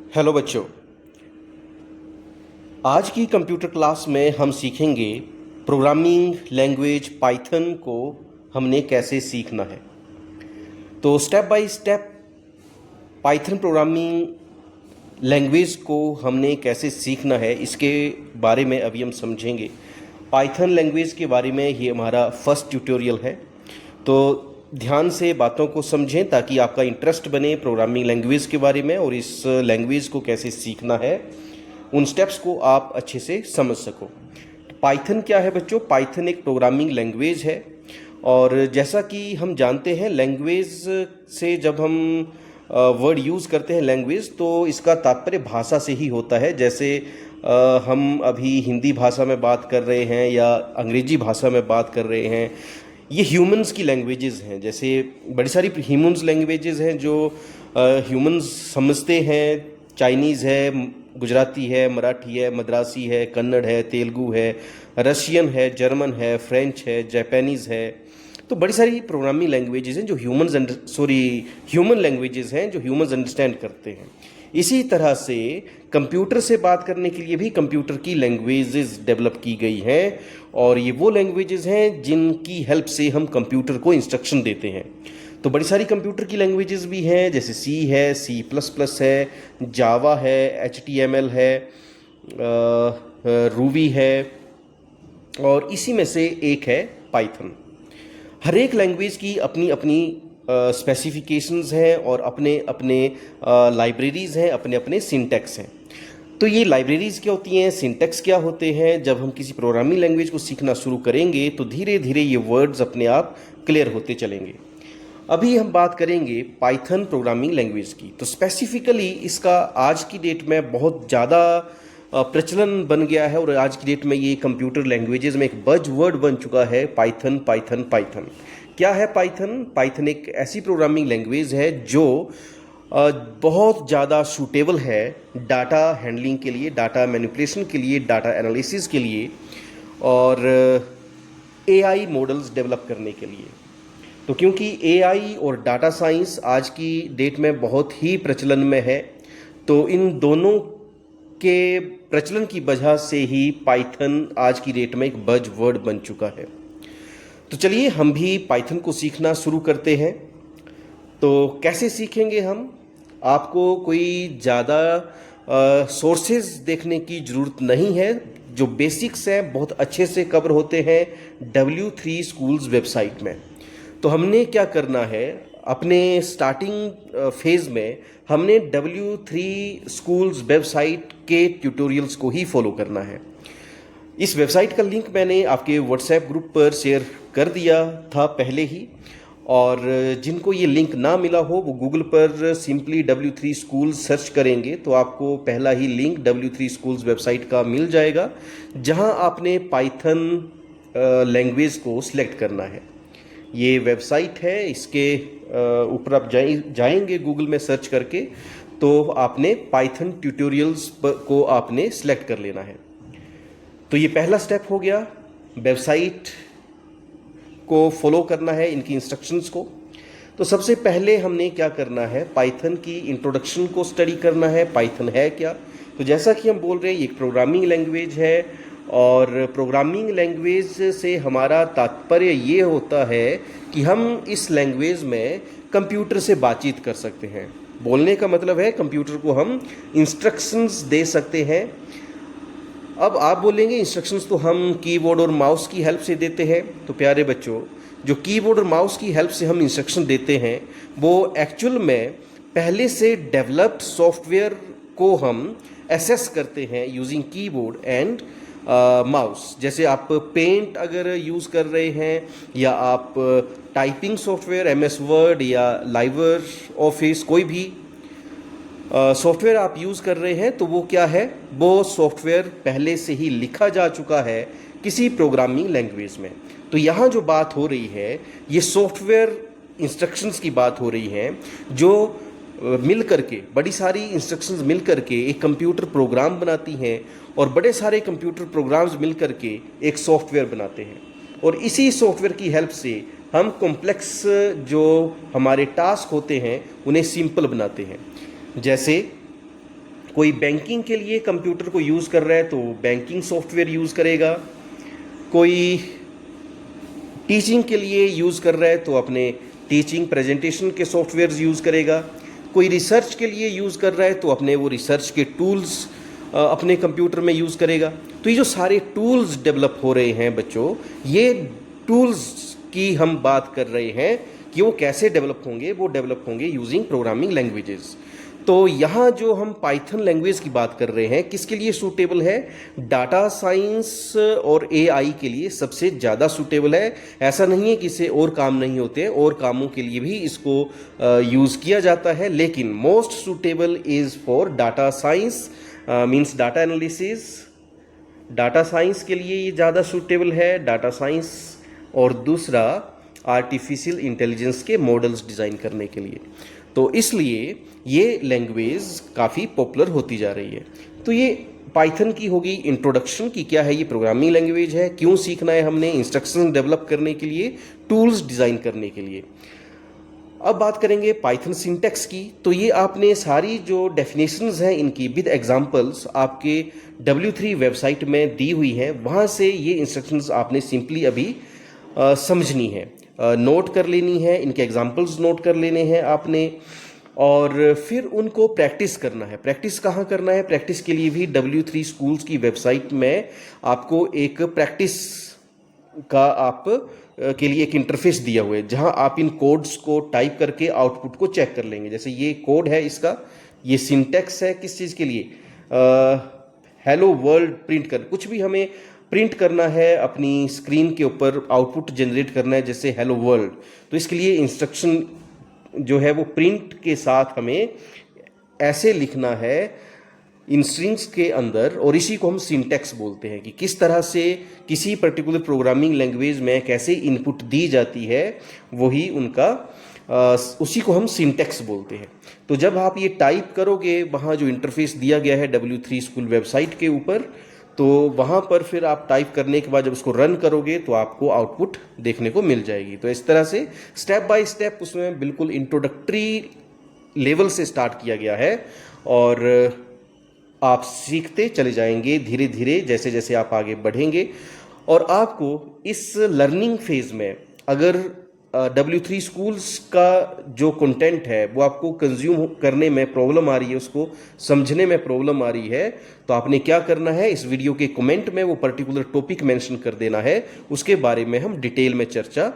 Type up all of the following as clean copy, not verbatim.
Hello बच्चों, आज की कंप्यूटर क्लास में हम सीखेंगे प्रोग्रामिंग लैंग्वेज पाइथन को हमने कैसे सीखना है। तो step by step Python programming language को हमने कैसे सीखना है इसके बारे में अभी हम समझेंगे। पाइथन लैंग्वेज के बारे में ये हमारा फर्स्ट ट्यूटोरियल है, तो ध्यान से बातों को समझें ताकि आपका इंटरेस्ट बने प्रोग्रामिंग लैंग्वेज के बारे में और इस लैंग्वेज को कैसे सीखना है, उन स्टेप्स को आप अच्छे से समझ सको। पाइथन क्या है बच्चों? पाइथन एक प्रोग्रामिंग लैंग्वेज है और जैसा कि हम जानते हैं लैंग्वेज से जब हम वर्ड यूज़ करते हैं लैंग्वेज, तो इसका तात्पर्य भाषा से ही होता है। जैसे हम अभी हिंदी भाषा में बात कर रहे हैं या अंग्रेजी भाषा में बात कर रहे हैं, ये ह्यूमंस की लैंग्वेजेस हैं। जैसे बड़ी सारी ह्यूमंस लैंग्वेजेस हैं जो ह्यूमंस समझते हैं। चाइनीज़ है, गुजराती है, मराठी है, मद्रासी है, कन्नड़ है, तेलुगु है, रशियन है, जर्मन है, फ्रेंच है, जापानीज़ है। तो बड़ी सारी प्रोग्रामिंग लैंग्वेजेस हैं जो ह्यूमन लैंग्वेजेस हैं जो ह्यूमंस अंडरस्टैंड करते हैं। इसी तरह से कंप्यूटर से बात करने के लिए भी कंप्यूटर की लैंग्वेजेस डेवलप की गई हैं और ये वो लैंग्वेजेस हैं जिनकी हेल्प से हम कंप्यूटर को इंस्ट्रक्शन देते हैं। तो बड़ी सारी कंप्यूटर की लैंग्वेजेस भी हैं, जैसे सी है, C++ है, जावा है, HTML है, रूबी है और इसी में से एक है पाइथन। हर एक लैंग्वेज की अपनी अपनी स्पेसिफिकेशंस हैं और अपने अपने लाइब्रेरीज़ हैं, अपने अपने सिंटैक्स हैं। तो ये लाइब्रेरीज़ क्या होती हैं, सिंटैक्स क्या होते हैं? जब हम किसी प्रोग्रामिंग लैंग्वेज को सीखना शुरू करेंगे तो धीरे धीरे ये वर्ड्स अपने आप क्लियर होते चलेंगे। अभी हम बात करेंगे पाइथन प्रोग्रामिंग लैंग्वेज की। तो स्पेसिफिकली इसका आज की डेट में बहुत ज़्यादा प्रचलन बन गया है और आज की डेट में ये कंप्यूटर लैंग्वेजेस में एक बज वर्ड बन चुका है, पाइथन पाइथन पाइथन। क्या है पाइथन? पाइथन एक ऐसी प्रोग्रामिंग लैंग्वेज है जो बहुत ज़्यादा सूटेबल है डाटा हैंडलिंग के लिए, डाटा मैनिपुलेशन के लिए, डाटा एनालिसिस के लिए और AI मॉडल्स डेवलप करने के लिए। तो क्योंकि AI और डाटा साइंस आज की डेट में बहुत ही प्रचलन में है, तो इन दोनों के प्रचलन की वजह से ही पाइथन आज की डेट में एक बज वर्ड बन चुका है। तो चलिए हम भी पाइथन को सीखना शुरू करते हैं। तो कैसे सीखेंगे हम? आपको कोई ज़्यादा सोर्सेज देखने की ज़रूरत नहीं है। जो बेसिक्स हैं बहुत अच्छे से कवर होते हैं W3 स्कूल्स वेबसाइट में। तो हमने क्या करना है, अपने स्टार्टिंग फेज़ में हमने W3 स्कूल्स वेबसाइट के ट्यूटोरियल्स को ही फॉलो करना है। इस वेबसाइट का लिंक मैंने आपके व्हाट्सएप ग्रुप पर शेयर कर दिया था पहले ही, और जिनको ये लिंक ना मिला हो वो गूगल पर सिंपली W3 स्कूल्स सर्च करेंगे तो आपको पहला ही लिंक W3 स्कूल्स वेबसाइट का मिल जाएगा, जहां आपने पाइथन लैंग्वेज को सिलेक्ट करना है। ये वेबसाइट है, इसके ऊपर आप जाएंगे गूगल में सर्च करके, तो आपने पाइथन ट्यूटोरियल्स को आपने सिलेक्ट कर लेना है। तो ये पहला स्टेप हो गया, वेबसाइट को फॉलो करना है, इनकी इंस्ट्रक्शंस को। तो सबसे पहले हमने क्या करना है, पाइथन की इंट्रोडक्शन को स्टडी करना है। पाइथन है क्या? तो जैसा कि हम बोल रहे हैं ये एक प्रोग्रामिंग लैंग्वेज है और प्रोग्रामिंग लैंग्वेज से हमारा तात्पर्य ये होता है कि हम इस लैंग्वेज में कंप्यूटर से बातचीत कर सकते हैं। बोलने का मतलब है कंप्यूटर को हम इंस्ट्रक्शंस दे सकते हैं। अब आप बोलेंगे इंस्ट्रक्शंस तो हम कीबोर्ड और माउस की हेल्प से देते हैं। तो प्यारे बच्चों, जो कीबोर्ड और माउस की हेल्प से हम इंस्ट्रक्शन देते हैं वो एक्चुअल में पहले से डेवलप्ड सॉफ्टवेयर को हम एसेस करते हैं यूजिंग कीबोर्ड एंड माउस। जैसे आप पेंट अगर यूज़ कर रहे हैं या आप टाइपिंग सॉफ्टवेयर MS वर्ड या लाइवर ऑफिस कोई भी सॉफ्टवेयर आप यूज़ कर रहे हैं, तो वो क्या है, वो सॉफ्टवेयर पहले से ही लिखा जा चुका है किसी प्रोग्रामिंग लैंग्वेज में। तो यहाँ जो बात हो रही है ये सॉफ्टवेयर इंस्ट्रक्शंस की बात हो रही है, जो मिल करके बड़ी सारी इंस्ट्रक्शंस मिल करके एक कंप्यूटर प्रोग्राम बनाती हैं और बड़े सारे कंप्यूटर प्रोग्राम्स मिल करके एक सॉफ्टवेयर बनाते हैं। और इसी सॉफ्टवेयर की हेल्प से हम कॉम्प्लेक्स जो हमारे टास्क होते हैं उन्हें सिंपल बनाते हैं। जैसे कोई बैंकिंग के लिए कंप्यूटर को यूज़ कर रहा है तो बैंकिंग सॉफ्टवेयर यूज़ करेगा, कोई टीचिंग के लिए यूज़ कर रहा है तो अपने टीचिंग प्रेजेंटेशन के सॉफ्टवेयर्स यूज़ करेगा, कोई रिसर्च के लिए यूज़ कर रहा है तो अपने वो रिसर्च के टूल्स अपने कंप्यूटर में यूज़ करेगा। तो ये जो सारे टूल्स डेवलप हो रहे हैं बच्चों, ये टूल्स की हम बात कर रहे हैं कि वो कैसे डेवलप होंगे। वो डेवलप होंगे यूजिंग प्रोग्रामिंग लैंग्वेजेस। तो यहाँ जो हम पाइथन लैंग्वेज की बात कर रहे हैं, किसके लिए सूटेबल है? डाटा साइंस और एआई के लिए सबसे ज़्यादा सूटेबल है। ऐसा नहीं है कि इससे और काम नहीं होते, और कामों के लिए भी इसको यूज़ किया जाता है, लेकिन most suitable is for data science, means data analysis. Data science के लिए ये ज़्यादा सूटेबल है, डाटा साइंस, और दूसरा आर्टिफिशियल इंटेलिजेंस के मॉडल्स डिज़ाइन करने के लिए। तो इसलिए ये लैंग्वेज काफ़ी पॉपुलर होती जा रही है। तो ये पाइथन की होगी इंट्रोडक्शन की, क्या है ये प्रोग्रामिंग लैंग्वेज है, क्यों सीखना है हमने, इंस्ट्रक्शन डेवलप करने के लिए, टूल्स डिज़ाइन करने के लिए। अब बात करेंगे पाइथन सिंटैक्स की। तो ये आपने सारी जो डेफिनेशंस हैं इनकी विद एग्जांपल्स आपके W3 वेबसाइट में दी हुई हैं, वहाँ से ये इंस्ट्रक्शंस आपने सिंपली अभी समझनी है, नोट कर लेनी है, इनके एग्जांपल्स नोट कर लेने हैं आपने, और फिर उनको प्रैक्टिस करना है। प्रैक्टिस कहाँ करना है? प्रैक्टिस के लिए भी W3 स्कूल्स की वेबसाइट में आपको एक प्रैक्टिस का आप के लिए एक इंटरफेस दिया हुआ है, जहां आप इन कोड्स को टाइप करके आउटपुट को चेक कर लेंगे। जैसे ये कोड है इसका, ये सिंटैक्स है किस चीज़ के लिए? हेलो वर्ल्ड प्रिंट कर, कुछ भी हमें प्रिंट करना है अपनी स्क्रीन के ऊपर, आउटपुट जनरेट करना है जैसे हेलो वर्ल्ड, तो इसके लिए इंस्ट्रक्शन जो है वो प्रिंट के साथ हमें ऐसे लिखना है इन स्ट्रिंग्स के अंदर, और इसी को हम सिंटैक्स बोलते हैं कि किस तरह से किसी पर्टिकुलर प्रोग्रामिंग लैंग्वेज में कैसे इनपुट दी जाती है, वही उनका उसी को हम सिंटैक्स बोलते हैं। तो जब आप ये टाइप करोगे वहाँ जो इंटरफेस दिया गया है W3 स्कूल वेबसाइट के ऊपर, तो वहाँ पर फिर आप टाइप करने के बाद जब उसको रन करोगे तो आपको आउटपुट देखने को मिल जाएगी। तो इस तरह से स्टेप बाय स्टेप उसमें बिल्कुल इंट्रोडक्टरी लेवल से स्टार्ट किया गया है, और आप सीखते चले जाएंगे धीरे धीरे जैसे जैसे आप आगे बढ़ेंगे। और आपको इस लर्निंग फेज में अगर W3 स्कूल्स का जो कंटेंट है वो आपको कंज्यूम करने में प्रॉब्लम आ रही है, उसको समझने में प्रॉब्लम आ रही है, तो आपने क्या करना है, इस वीडियो के कमेंट में वो पर्टिकुलर टॉपिक मेंशन कर देना है। उसके बारे में हम डिटेल में चर्चा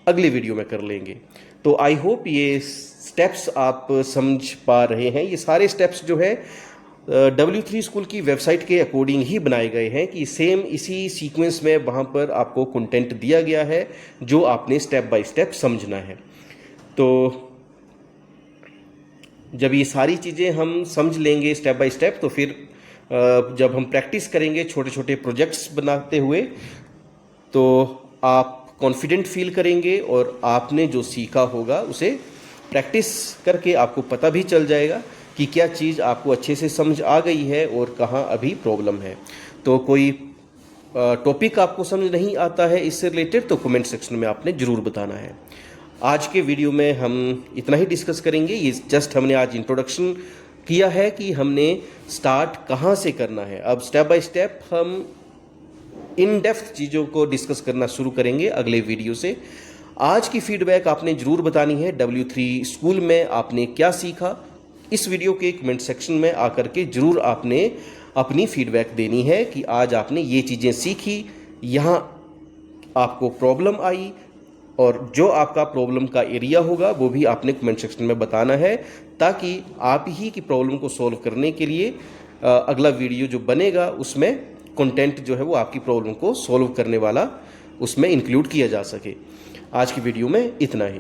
अगले वीडियो में कर लेंगे। तो आई होप ये स्टेप्स आप समझ पा रहे हैं। ये सारे स्टेप्स जो है W3 स्कूल की वेबसाइट के अकॉर्डिंग ही बनाए गए हैं कि सेम इसी सीक्वेंस में वहाँ पर आपको कंटेंट दिया गया है जो आपने स्टेप बाय स्टेप समझना है। तो जब ये सारी चीज़ें हम समझ लेंगे स्टेप बाय स्टेप, तो फिर जब हम प्रैक्टिस करेंगे छोटे छोटे प्रोजेक्ट्स बनाते हुए, तो आप कॉन्फिडेंट फील करेंगे और आपने जो सीखा होगा उसे प्रैक्टिस करके आपको पता भी चल जाएगा कि क्या चीज़ आपको अच्छे से समझ आ गई है और कहाँ अभी प्रॉब्लम है। तो कोई टॉपिक आपको समझ नहीं आता है इससे रिलेटेड, तो कमेंट सेक्शन में आपने ज़रूर बताना है। आज के वीडियो में हम इतना ही डिस्कस करेंगे। ये जस्ट हमने आज इंट्रोडक्शन किया है कि हमने स्टार्ट कहाँ से करना है। अब स्टेप बाय स्टेप हम इन डेप्थ चीज़ों को डिस्कस करना शुरू करेंगे अगले वीडियो से। आज की फीडबैक आपने ज़रूर बतानी है, W3 स्कूल में आपने क्या सीखा। इस वीडियो के कमेंट सेक्शन में आकर के ज़रूर आपने अपनी फीडबैक देनी है कि आज आपने ये चीज़ें सीखी, यहाँ आपको प्रॉब्लम आई, और जो आपका प्रॉब्लम का एरिया होगा वो भी आपने कमेंट सेक्शन में बताना है, ताकि आप ही की प्रॉब्लम को सॉल्व करने के लिए अगला वीडियो जो बनेगा उसमें कंटेंट जो है वो आपकी प्रॉब्लम को सॉल्व करने वाला उसमें इंक्लूड किया जा सके। आज की वीडियो में इतना ही।